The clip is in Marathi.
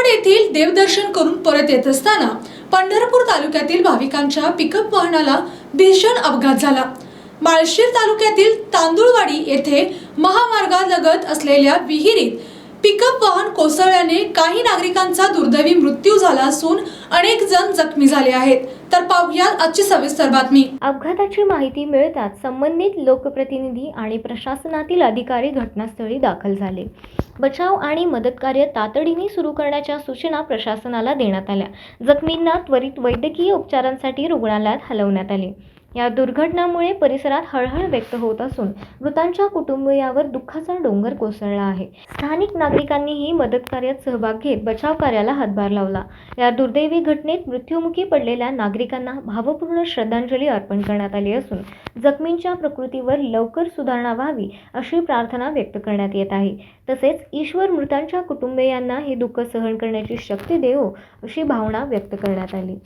येथील देवदर्शन करून परत येत असताना पंढरपूर तालुक्यातील भाविकांच्या पिकअप वाहनाला भीषण अपघात झाला। माळशिर तालुक्यातील तांदुळवाडी येथे महामार्गालगत असलेल्या विहिरीत पिकअप वाहन कोसळल्याने काही नागरिकांचा दुर्दैवी मृत्यू झाला असून अनेक जण जखमी झाले आहेत। तर पाहूया आजची सविस्तर बातमी। अपघाताची माहिती मिळताच संबंधित लोकप्रतिनिधी आणि प्रशासनातील अधिकारी घटनास्थळी दाखल झाले। बचाव आणि मदत कार्य तातडीने सुरू करण्याच्या सूचना प्रशासनाला देण्यात आल्या। जखमींना त्वरित वैद्यकीय उपचारांसाठी रुग्णालयात हलवण्यात आले। या दुर्घटनेमुळे परिसरात हळहळ व्यक्त होत असून मृतांच्या कुटुंबियांवर दुःखाचा डोंगर कोसळला आहे। स्थानिक नागरिकांनीही मदत कार्यात सहभाग घेत बचाव कार्याला हातभार लावला। या दुर्दैवी घटनेत मृत्युमुखी पडलेल्या नागरिकांना भावपूर्ण श्रद्धांजली अर्पण करण्यात आली असून जखमींच्या प्रकृतीवर लवकर सुधारणा व्हावी अशी प्रार्थना व्यक्त करण्यात येत आहे। तसेच ईश्वर मृतांच्या कुटुंबियांना हे दुःख सहन करण्याची शक्ती देवो अशी भावना व्यक्त करण्यात आली।